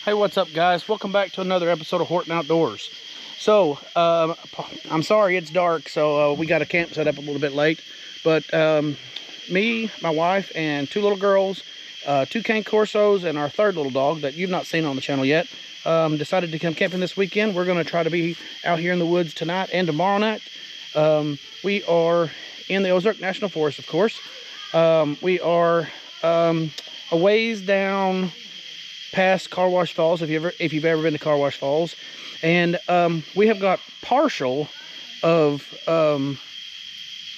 Hey, what's up, guys? Welcome back to another episode of Whorton Outdoors. So, I'm sorry it's dark, so we got a camp set up a little bit late. But me, my wife, and two little girls, two Cane Corsos, and our third little dog that you've not seen on the channel yet, decided to come camping this weekend. We're going to try to be out here in the woods tonight and tomorrow night. We are in the Ozark National Forest, of course. We are a ways down past Car Wash Falls, if you've ever been to Car Wash Falls, and we have got partial of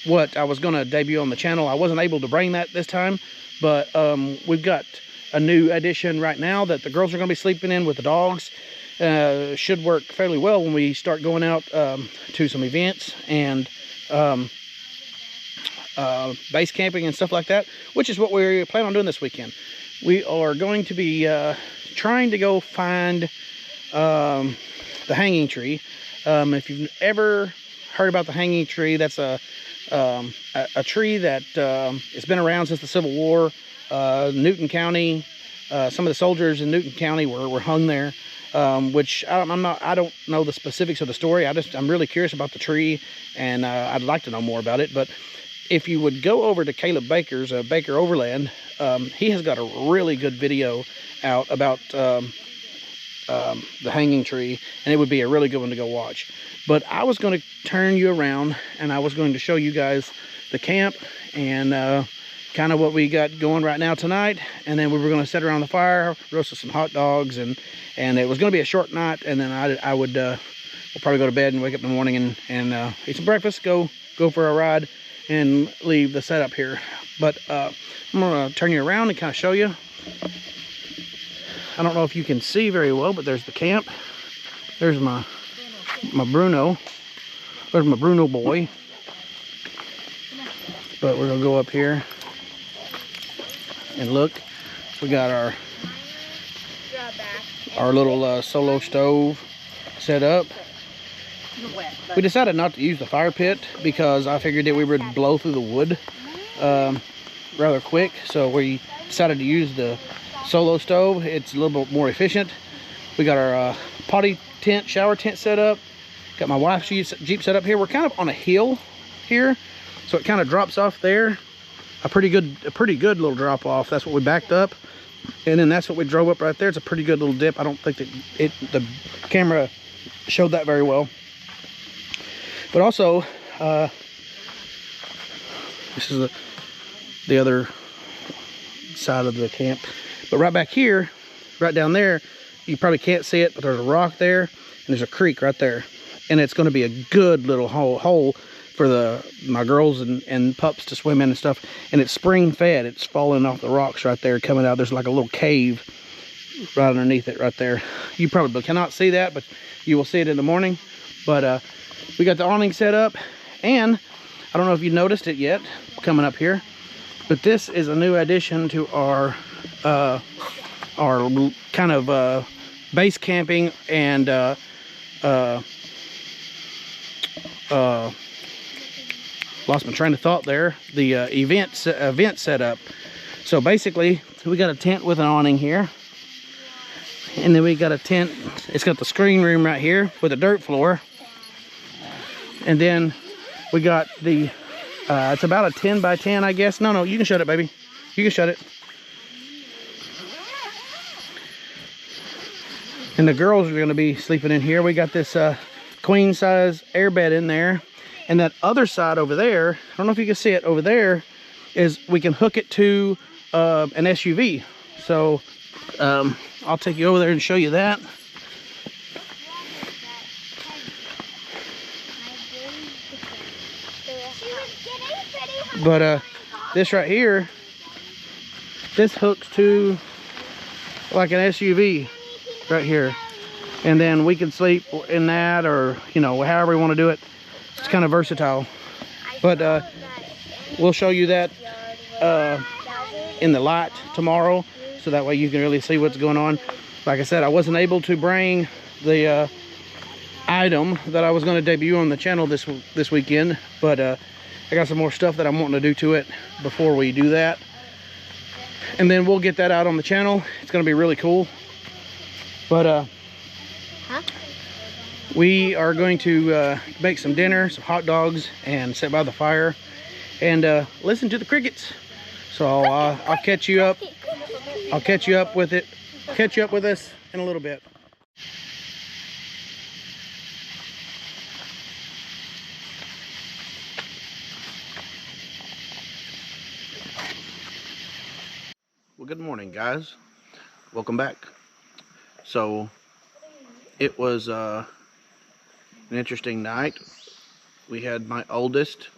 what I was going to debut on the channel. I wasn't able to bring that this time, but we've got a new addition right now that the girls are going to be sleeping in with the dogs. Should work fairly well when we start going out to some events and base camping and stuff like that, which is what we plan on doing this weekend. We are going to be trying to go find the hanging tree. If you've ever heard about the hanging tree, that's a tree that it's been around since the Civil War. Newton County, some of the soldiers in Newton County were hung there. Which I don't know the specifics of the story. I'm really curious about the tree, and I'd like to know more about it. But if you would go over to Caleb Baker's Baker Overland, he has got a really good video out about the hanging tree, and it would be a really good one to go watch. But I was going to turn you around, and I was going to show you guys the camp and kind of what we got going right now tonight. And then we were going to sit around the fire, roast some hot dogs, and it was going to be a short night. And then I would we'll probably go to bed and wake up in the morning and eat some breakfast, go for a ride, and leave the setup here. But I'm going to turn you around and kind of show you. I don't know if you can see very well, but there's the camp. There's my Bruno. There's my Bruno boy. But we're going to go up here and look. We got our little solo stove set up. We decided not to use the fire pit because I figured that we would blow through the wood rather quick. So we decided to use the solo stove. It's a little bit more efficient. We got our potty tent, shower tent set up. Got my wife's Jeep set up here. We're kind of on a hill here, so it kind of drops off there. A pretty good little drop off. That's what we backed up, and then that's what we drove up right there. It's a pretty good little dip. I don't think that the camera showed that very well. But also, this is the other side of the camp. But right back here, right down there, you probably can't see it, but there's a rock there, and there's a creek right there. And it's going to be a good little hole for my girls and pups to swim in and stuff. And it's spring fed. It's falling off the rocks right there, coming out. There's like a little cave right underneath it right there. You probably cannot see that, but you will see it in the morning. But we got the awning set up, and I don't know if you noticed it yet coming up here, but this is a new addition to our kind of base camping and lost my train of thought there. The event setup. So basically, we got a tent with an awning here, and then we got a tent. It's got the screen room right here with a dirt floor, and then we got the it's about a 10 by 10, I guess. No, you can shut it, baby. You can shut it. And the girls are going to be sleeping in here. We got this queen size air bed in there. And that other side over there, I don't know if you can see it over there, is we can hook it to an SUV. So I'll take you over there and show you that. But this right here, this hooks to like an SUV right here. And then we can sleep in that, or however we want to do it. It's kind of versatile. But we'll show you that in the light tomorrow, so that way you can really see what's going on. Like I said, I wasn't able to bring the item that I was going to debut on the channel this weekend, but I got some more stuff that I'm wanting to do to it before we do that, and then we'll get that out on the channel. It's going to be really cool. But we are going to make some dinner, some hot dogs, and sit by the fire and listen to the crickets. So I'll catch you up. I'll catch you up with it. Catch you up with us in a little bit. Well, good morning, guys. Welcome back. So it was an interesting night. We had my oldest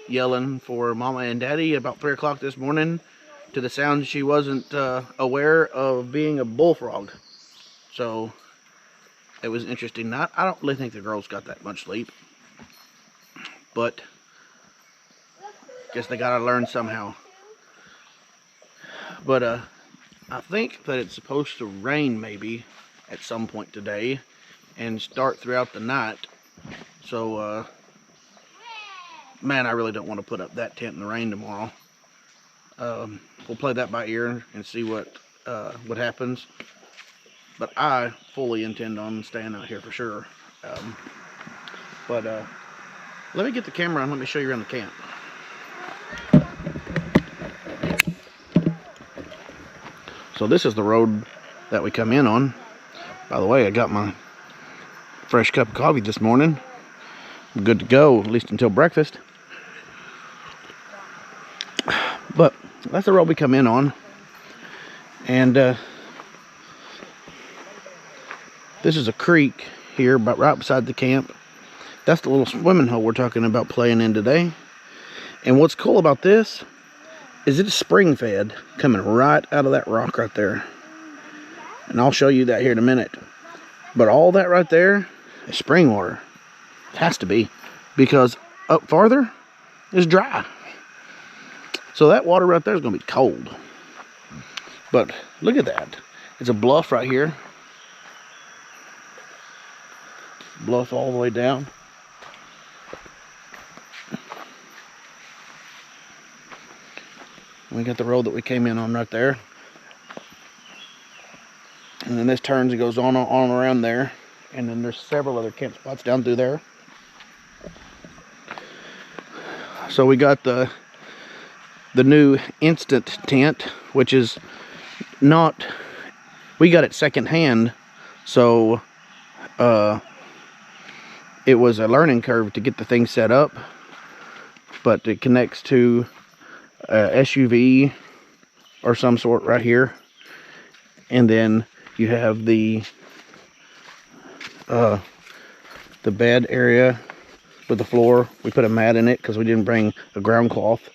yelling for Mama and Daddy about 3 o'clock this morning to the sound she wasn't aware of being a bullfrog. So it was an interesting night. I don't really think the girls got that much sleep, but guess they gotta learn somehow. But I think that it's supposed to rain maybe at some point today and start throughout the night. So man, I really don't want to put up that tent in the rain tomorrow. We'll play that by ear and see what happens. But I fully intend on staying out here for sure. But let me get the camera and let me show you around the camp. So this is the road that we come in on. By the way, I got my fresh cup of coffee this morning. I'm good to go, at least until breakfast. But that's the road we come in on. And this is a creek here, but right beside the camp. That's the little swimming hole we're talking about playing in today. And what's cool about this is it's spring fed, coming right out of that rock right there. And I'll show you that here in a minute. But all that right there is spring water. It has to be, because up farther is dry. So that water right there is going to be cold. But look at that. It's a bluff right here. Bluff all the way down. We got the road that we came in on right there. And then this turns and goes on around there. And then there's several other camp spots down through there. So we got the new instant tent, which is not, we got it secondhand. So it was a learning curve to get the thing set up. But it connects to SUV or some sort right here, and then you have the bed area with the floor. We put a mat in it because we didn't bring a ground cloth.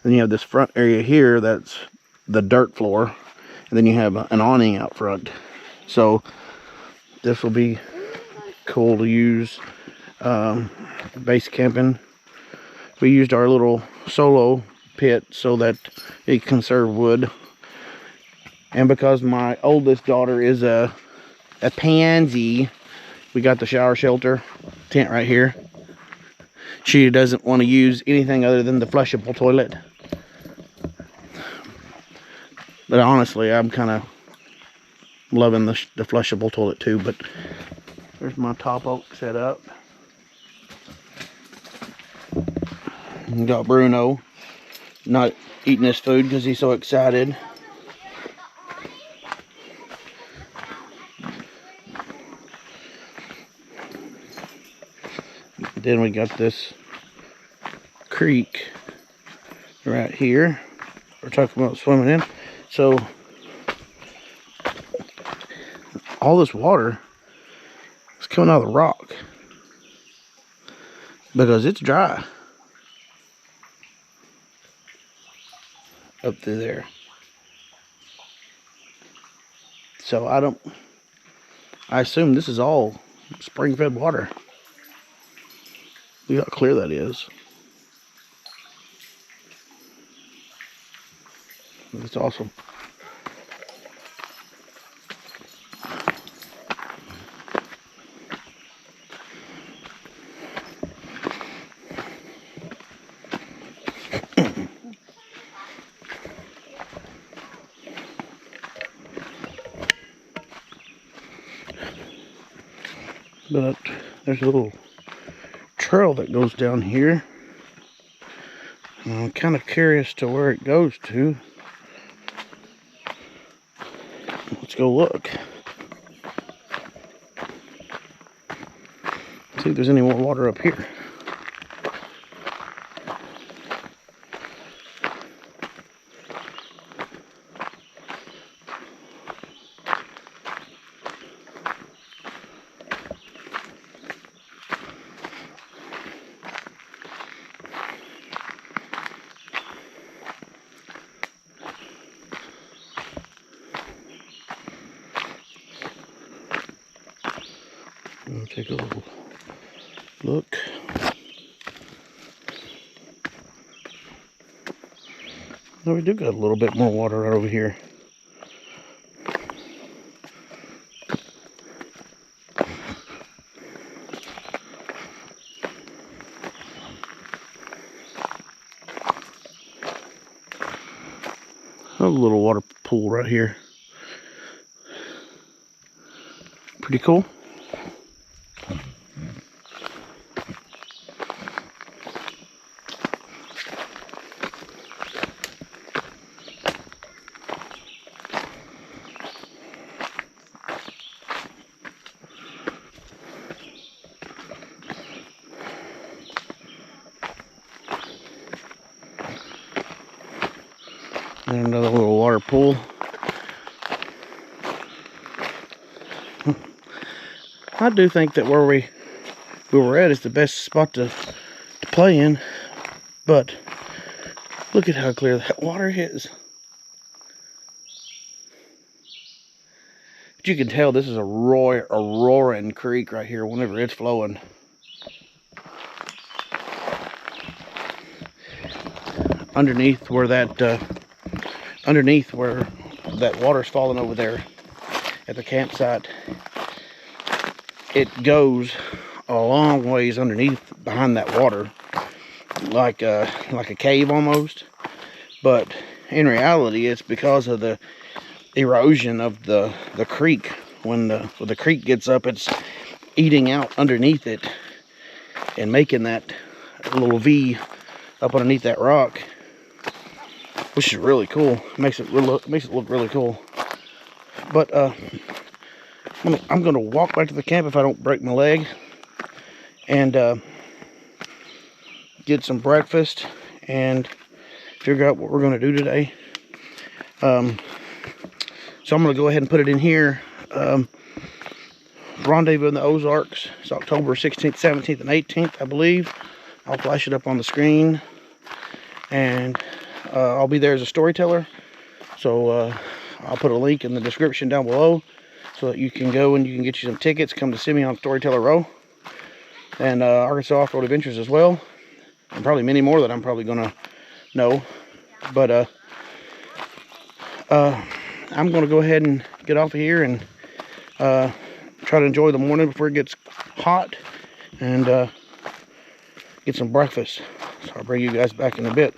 Then you have this front area here that's the dirt floor, and then you have an awning out front. So this will be cool to use base camping. We used our little solo pit so that it can conserve wood, and because my oldest daughter is a pansy, we got the shower shelter tent right here. She doesn't want to use anything other than the flushable toilet, but honestly I'm kind of loving the flushable toilet too. But there's my Topoak set up. We got Bruno not eating his food because he's so excited. Then we got this creek right here we're talking about swimming in. So all this water is coming out of the rock because it's dry up through there. So I assume this is all spring fed water. Look how clear that is. That's awesome. There's a little trail that goes down here. I'm kind of curious to where it goes to. Let's go look. See if there's any more water up here. I'll take a little look. Oh, we do got a little bit more water right over here. A little water pool right here. Pretty cool. And another little water pool. I do think that where we were at is the best spot to play in, but look at how clear that water is. But you can tell this is a roaring creek right here whenever it's flowing. Underneath where that water's falling over there at the campsite, it goes a long ways underneath behind that water, like a cave almost. But in reality, it's because of the erosion of the creek. When the creek gets up, it's eating out underneath it and making that little V up underneath that rock, which is really cool. Makes it look really cool. But I'm gonna walk back to the camp if I don't break my leg, and get some breakfast and figure out what we're gonna do today. So I'm gonna go ahead and put it in here. Rendezvous in the Ozarks. It's October 16th, 17th, and 18th, I believe. I'll flash it up on the screen, and I'll be there as a storyteller. So I'll put a link in the description down below so that you can go and you can get you some tickets. Come to see me on Storyteller Row, and Arkansas Off-Road Adventures as well, and probably many more that I'm probably gonna know. But I'm gonna go ahead and get off of here and try to enjoy the morning before it gets hot, and get some breakfast. So I'll bring you guys back in a bit.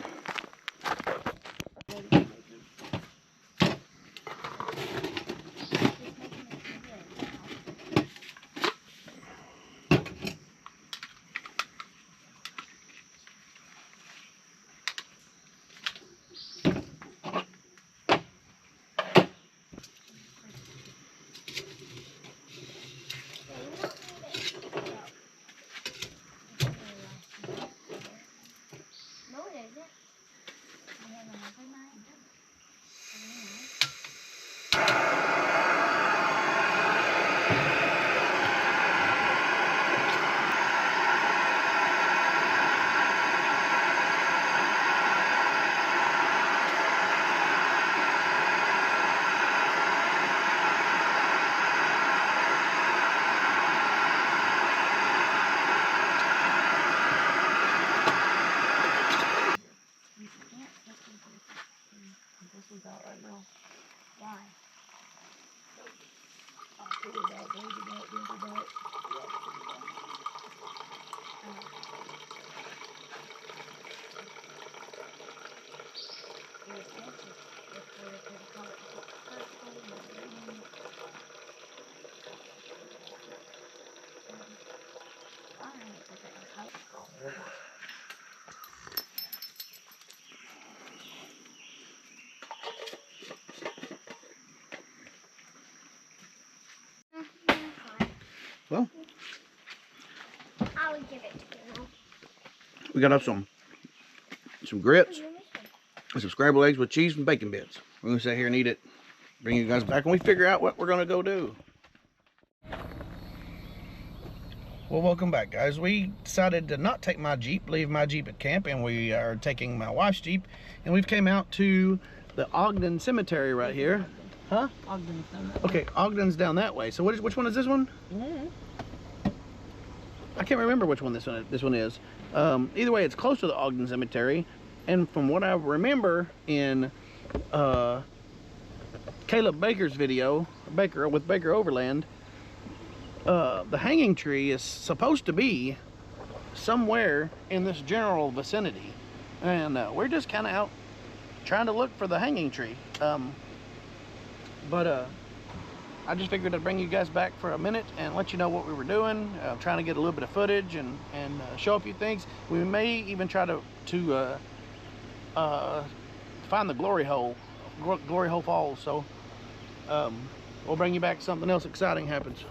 Well, I'll give it to you. we got up some grits and some scrambled eggs with cheese and bacon bits. We're gonna sit here and eat it. Bring you guys back when we figure out what we're gonna go do. Well, welcome back, guys. We decided to not take my Jeep, leave my Jeep at camp, and we are taking my wife's Jeep, and we've came out to the Ogden Cemetery right here. Huh? Ogden's down that way. Okay, Ogden's down that way. So which one is this one? I can't remember which one this one is. Either way, it's close to the Ogden Cemetery, and from what I remember in Caleb Baker's video, with Baker Overland, the hanging tree is supposed to be somewhere in this general vicinity, and we're just kind of out trying to look for the hanging tree. But I just figured I'd bring you guys back for a minute and let you know what we were doing, trying to get a little bit of footage and show a few things. We may even try to find the Glory Hole Falls. So we'll bring you back if something else exciting happens.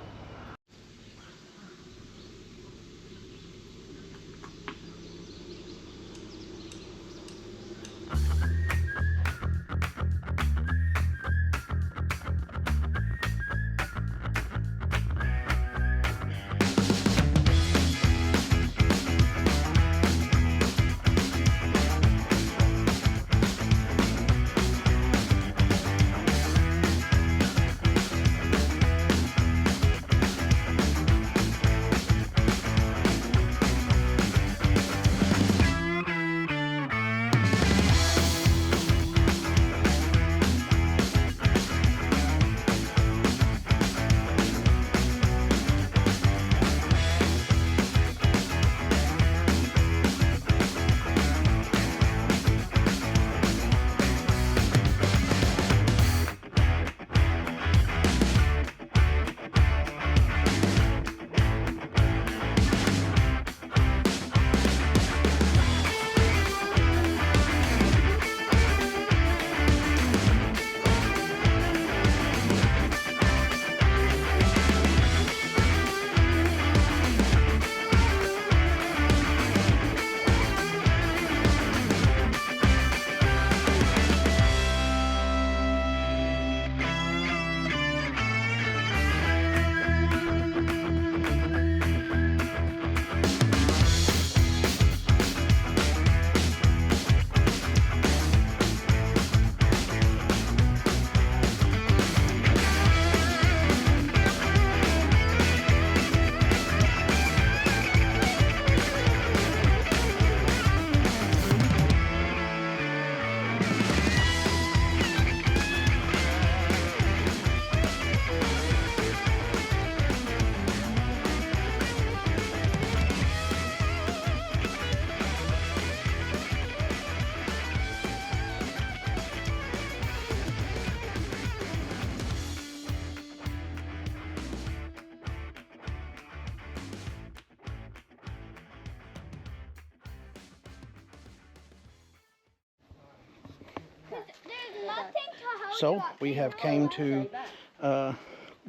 So we have came to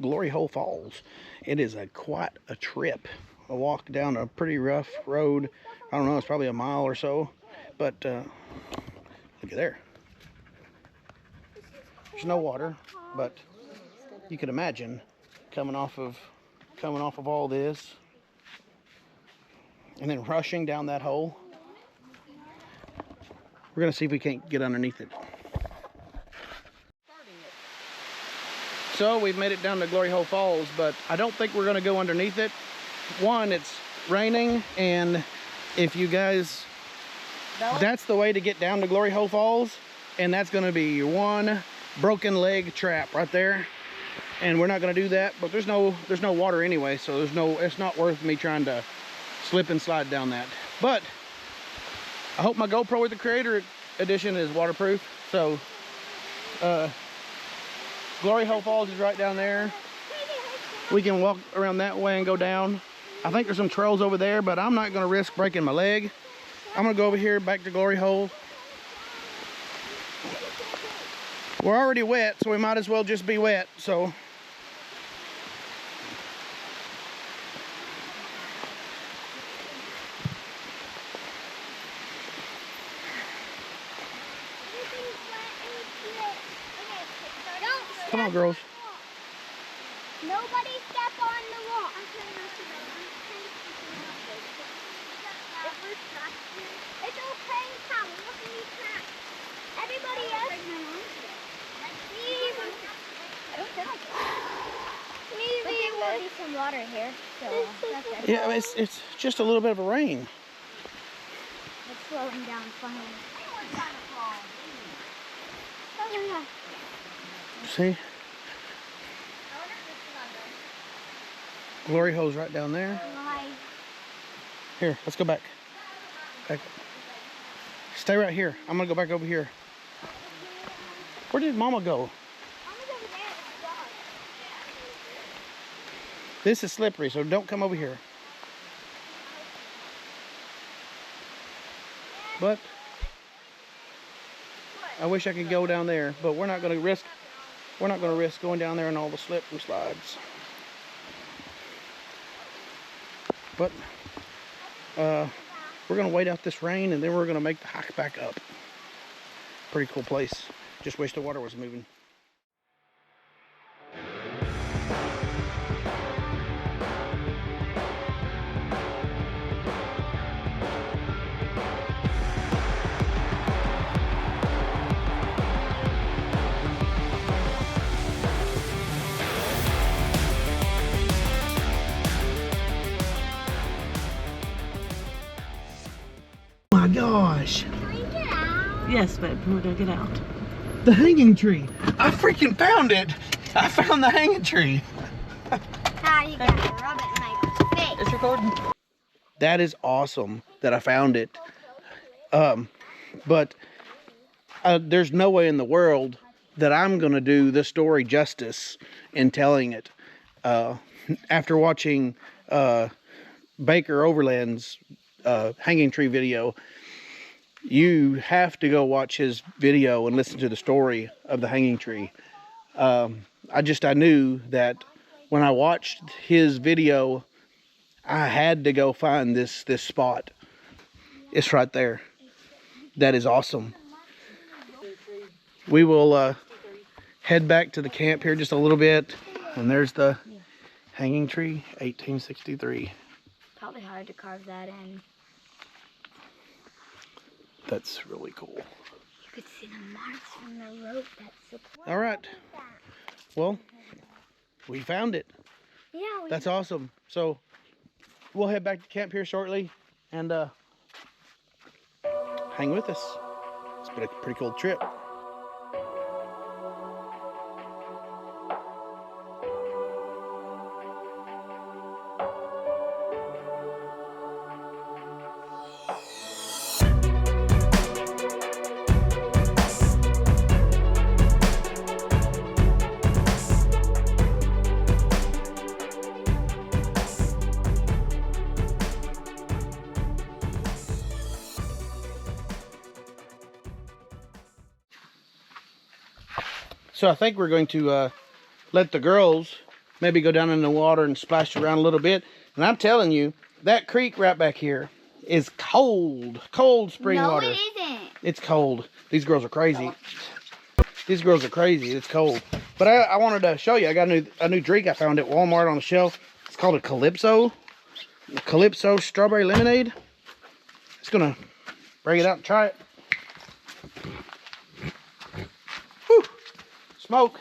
Glory Hole Falls. It is quite a trip. A walk down a pretty rough road. I don't know, it's probably a mile or so. But look at there. There's no water, but you could imagine coming off of all this and then rushing down that hole. We're gonna see if we can't get underneath it. So we've made it down to Glory Hole Falls, but I don't think we're gonna go underneath it. One, it's raining, and if you guys, that's the way to get down to Glory Hole Falls, and that's gonna be one broken leg trap right there. And we're not gonna do that, but there's no water anyway, so it's not worth me trying to slip and slide down that. But I hope my GoPro with the Creator Edition is waterproof. So Glory Hole Falls is right down there. We can walk around that way and go down. I think there's some trails over there, but I'm not going to risk breaking my leg. I'm going to go over here back to Glory Hole. We're already wet, so we might as well just be wet. So come on, girls. Nobody step on the wall. It's okay, Tom. Look at me crack. Everybody else. Maybe there will be some water here. So Yeah, it's just a little bit of a rain. It's slowing down finally. See? Glory Hole's right down there. Here, let's go back. Back. Stay right here. I'm gonna go back over here. Where did Mama go? This is slippery, so don't come over here. But I wish I could go down there, but we're not gonna risk going down there and all the slip and slides. But we're gonna wait out this rain and then we're gonna make the hike back up. Pretty cool place. Just wish the water was moving. Oh my gosh. Yes, babe, we're gonna get out. The hanging tree. I freaking found it. I found the hanging tree. How you gotta rub it in my face. It's recording. That is awesome that I found it. But there's no way in the world that I'm gonna do this story justice in telling it. After watching Baker Overland's hanging tree video, you have to go watch his video and listen to the story of the hanging tree. I knew that when I watched his video, I had to go find this spot. It's right there. That is awesome. We will head back to the camp here just a little bit, and there's the hanging tree, 1863. Probably hard to carve that in. That's really cool. You could see the marks from the rope that supports. All right. Well, we found it. Yeah. That's awesome. So we'll head back to camp here shortly and hang with us. It's been a pretty cool trip. So I think we're going to let the girls maybe go down in the water and splash around a little bit. And I'm telling you, that creek right back here is cold, cold spring water. No, it isn't. It's cold. These girls are crazy. These girls are crazy. It's cold. But I wanted to show you. I got a new drink I found at Walmart on the shelf. It's called a Calypso. Calypso strawberry lemonade. Just gonna bring it out and try it. Whew. Smoke.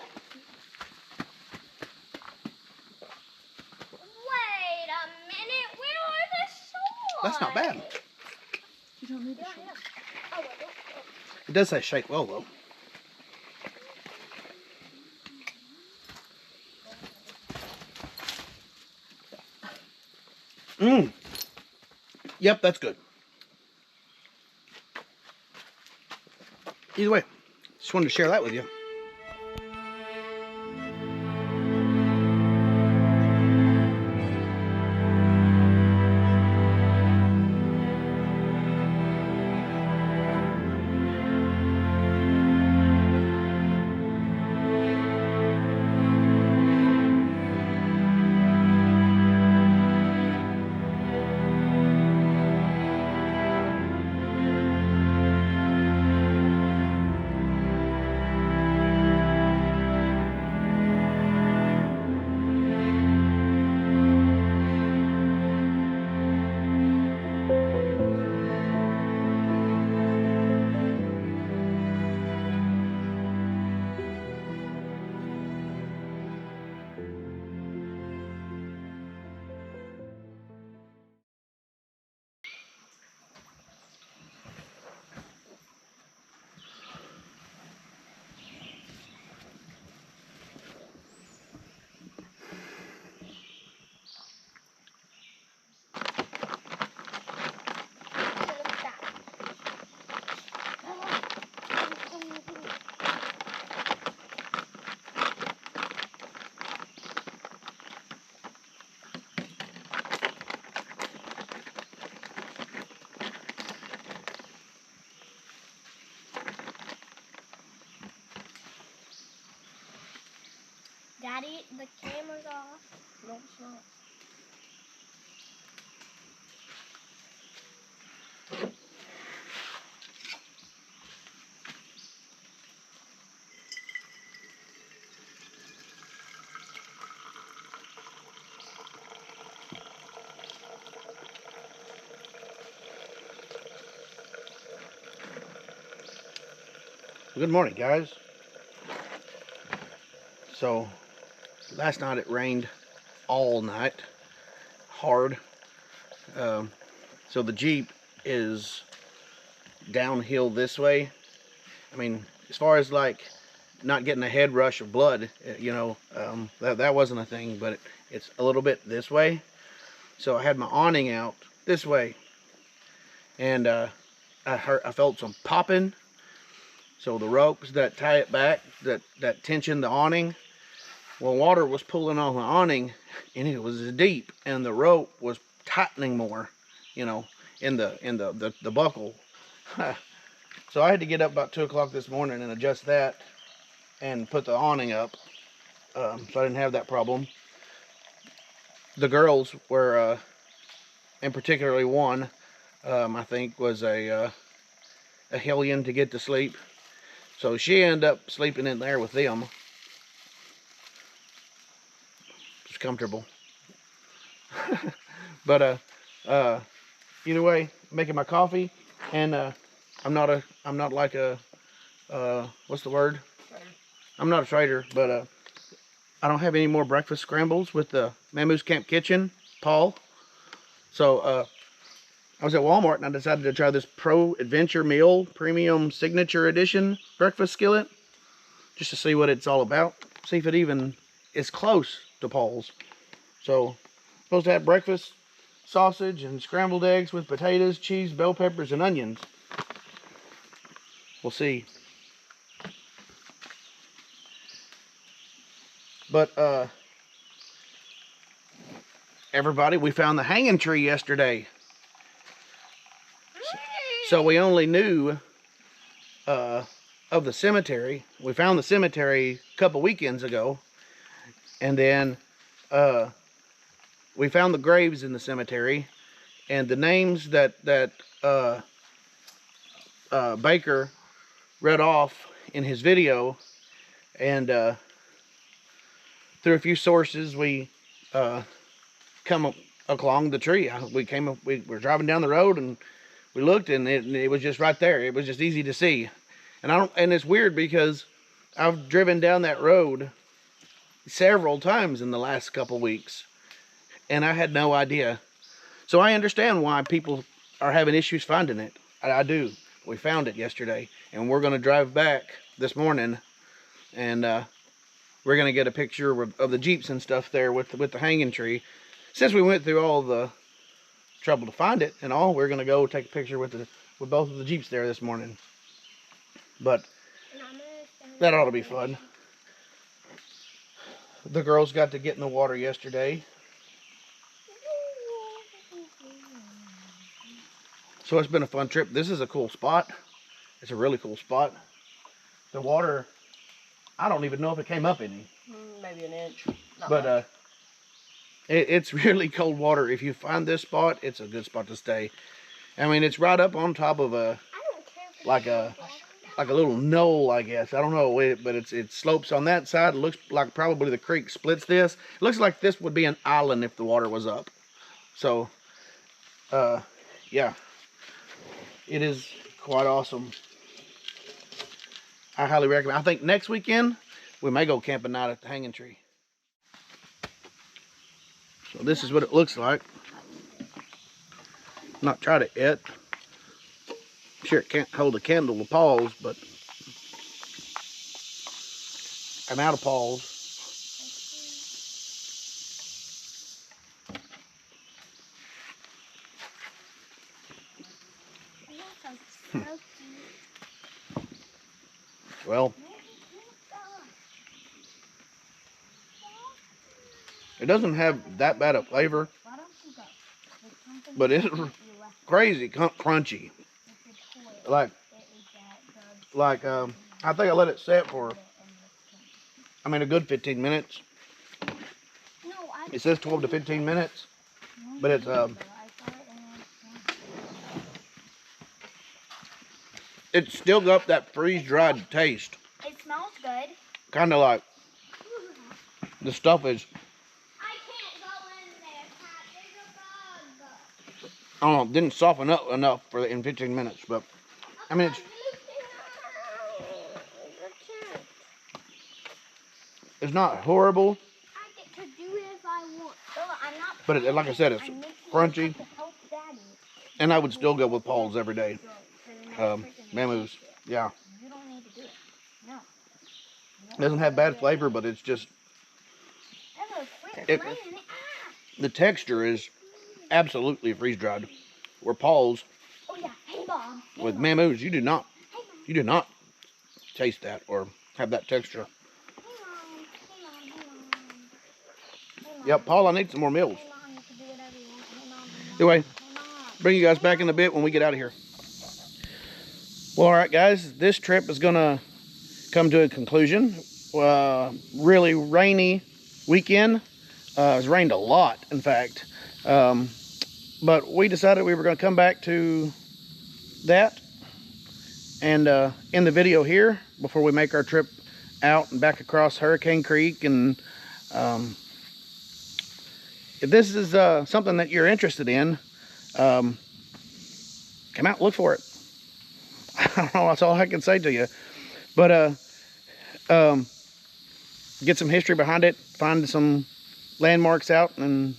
Wait a minute. Where are the shorts? That's not bad. You don't need the shorts. It does say shake well though. Mmm. Yep, that's good. Either way, just wanted to share that with you. Daddy, the camera's off. No, it's not. Good morning, guys. So last night it rained all night, hard. So the Jeep is downhill this way. I mean, as far as like not getting a head rush of blood, you know, that wasn't a thing, but it's a little bit this way. So I had my awning out this way, and I felt some popping. So the ropes that tie it back, that tension the awning, well, water was pulling on the awning, and it was deep, and the rope was tightening more, you know, in the buckle. So I had to get up about 2 o'clock this morning and adjust that and put the awning up, so I didn't have that problem. The girls were, and particularly one, I think was a hellion to get to sleep. So she ended up sleeping in there with them. It's comfortable. But either way, making my coffee, and I'm not like a what's the word? Trader. I'm not a trader, but I don't have any more breakfast scrambles with the Mamoos Camp Kitchen, Paul. So I was at Walmart and I decided to try this Pro Adventure Meal Premium Signature Edition breakfast skillet, just to see what it's all about. See if it even is close to Paul's. So, supposed to have breakfast sausage and scrambled eggs with potatoes, cheese, bell peppers, and onions. We'll see. But everybody, we found the hanging tree yesterday. So we only knew of the cemetery. We found the cemetery a couple weekends ago, and then we found the graves in the cemetery, and the names that Baker read off in his video, and through a few sources we come along the tree. We were driving down the road and we looked, and it was just right there. It was just easy to see. And it's weird because I've driven down that road several times in the last couple weeks, and I had no idea. So I understand why people are having issues finding it. I do. We found it yesterday, and we're going to drive back this morning, and we're going to get a picture of the Jeeps and stuff there with the hanging tree. Since we went through all the trouble to find it and all, we're going to go take a picture with both of the Jeeps there this morning. But that ought to be fun. The girls got to get in the water yesterday, so it's been a fun trip. This is a cool spot. It's a really cool spot. The water, I don't even know if it came up any. Maybe an inch. But it's really cold water. If you find this spot, it's a good spot to stay. I mean, it's right up on top of a little knoll, I guess. I don't know, but it slopes on that side. It looks like probably the creek splits this. It looks like this would be an island if the water was up. So, yeah, it is quite awesome. I highly recommend. I think next weekend we may go camp a night at the hanging tree. So this is what it looks like. Not tried it yet. I'm sure it can't hold a candle to Paul's, but I'm out of Paul's. Well, it doesn't have that bad a flavor, but it's crazy crunchy. Like I think I let it set for, I mean, a good 15 minutes. It says 12 to 15 minutes, but it's still got that freeze-dried taste. It smells good. Kind of like the stuff is. I can't go in there, Pat. There's a bug. I don't know, didn't soften up enough for in 15 minutes, but I mean it's not horrible. I get to do it if I want. I'm not. But like I said, it's crunchy. And I would still go with Paul's every day. Mamoos, yeah. You don't need to do it. No. It doesn't have bad flavor, but it's just the texture is absolutely freeze dried. Where Paul's with Mamoos, you do not taste that or have that texture. Yep, Paul, I need some more meals. Anyway, bring you guys back in a bit when we get out of here. Well, all right, guys, this trip is gonna come to a conclusion. Really rainy weekend. It's rained a lot, in fact. But we decided we were gonna come back to that. And in the video here, before we make our trip out and back across Hurricane Creek, and if this is something that you're interested in, come out and look for it. I don't know, that's all I can say to you. But get some history behind it, find some landmarks out, and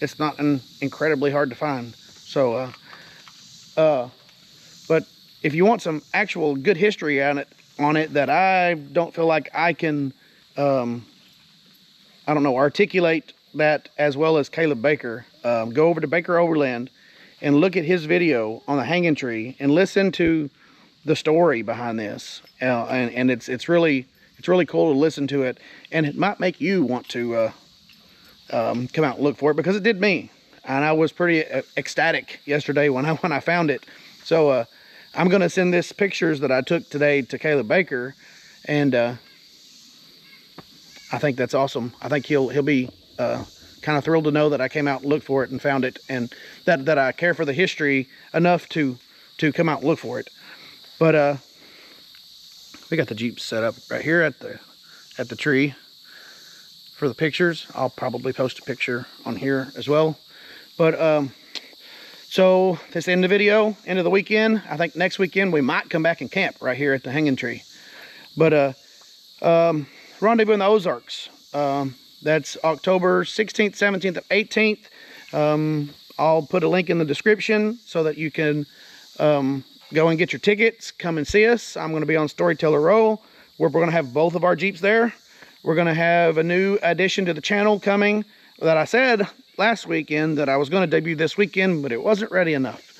it's not incredibly hard to find. So, but if you want some actual good history on it that I don't feel like I can, I don't know, articulate that as well as Caleb Baker, go over to Baker Overland and look at his video on the hanging tree and listen to the story behind this. And it's really cool to listen to it, and it might make you want to come out and look for it, because it did me, and I was pretty ecstatic yesterday when I found it. So I'm gonna send this pictures that I took today to Caleb Baker, and I think that's awesome. I think he'll be kind of thrilled to know that I came out and looked for it and found it, and that I care for the history enough to come out and look for it. But we got the Jeep set up right here at the tree for the pictures. I'll probably post a picture on here as well. But so this end of the video, end of the weekend. I think next weekend we might come back and camp right here at the hanging tree. But Rendezvous in the Ozarks. That's October 16th, 17th, and 18th. I'll put a link in the description so that you can go and get your tickets. Come and see us. I'm going to be on Storyteller Row, where we're going to have both of our Jeeps there. We're going to have a new addition to the channel coming that I said last weekend that I was going to debut this weekend, but it wasn't ready enough.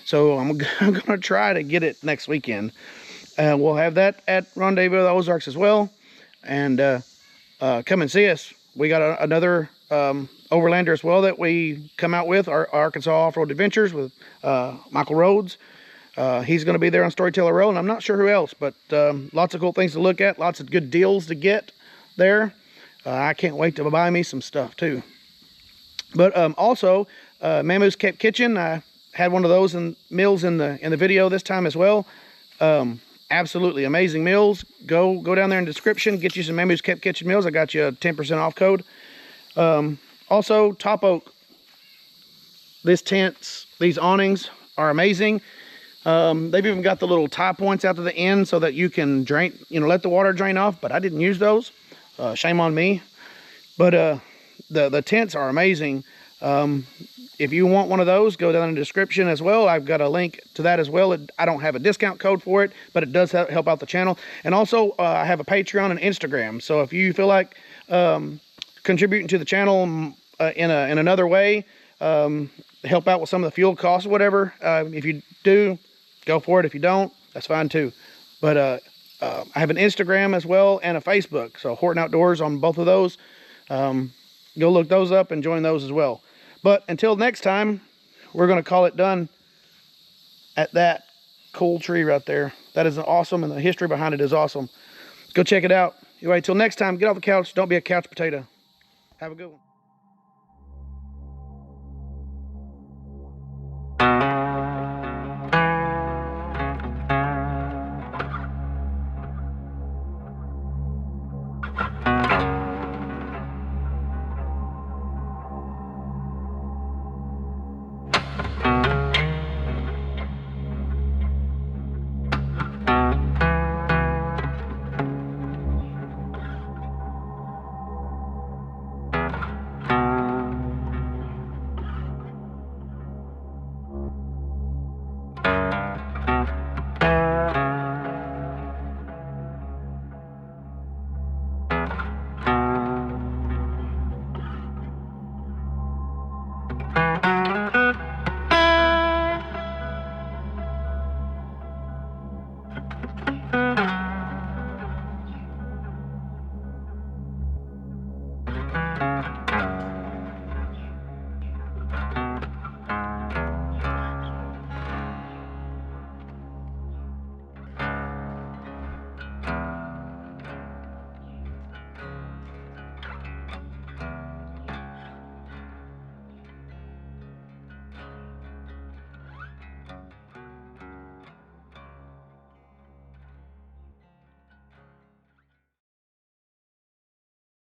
So I'm going to try to get it next weekend. We'll have that at Rendezvous the Ozarks as well. And come and see us. We got another Overlander as well that we come out with, our Arkansas Off-Road Adventures with Michael Rhodes. He's going to be there on Storyteller Row, and I'm not sure who else, but lots of cool things to look at, lots of good deals to get there. I can't wait to buy me some stuff too. But also, Mamoos Kept Kitchen, I had one of those meals in the video this time as well. Absolutely amazing meals. Go down there in the description, get you some Mamoos Kept Kitchen meals. I got you a 10% off code. Also, Topoak. These awnings are amazing. They've even got the little tie points out to the end so that you can drain, let the water drain off, but I didn't use those. Shame on me. But the tents are amazing. If you want one of those, go down in the description as well. I've got a link to that as well. I don't have a discount code for it, but it does help out the channel. And also, I have a Patreon and Instagram. So if you feel like contributing to the channel in another way, help out with some of the fuel costs or whatever, if you do, go for it. If you don't, that's fine too. But I have an Instagram as well and a Facebook. So Whorton Outdoors on both of those. Go look those up and join those as well. But until next time, we're going to call it done at that cool tree right there. That is awesome, and the history behind it is awesome. Go check it out. Anyway, until next time, get off the couch. Don't be a couch potato. Have a good one.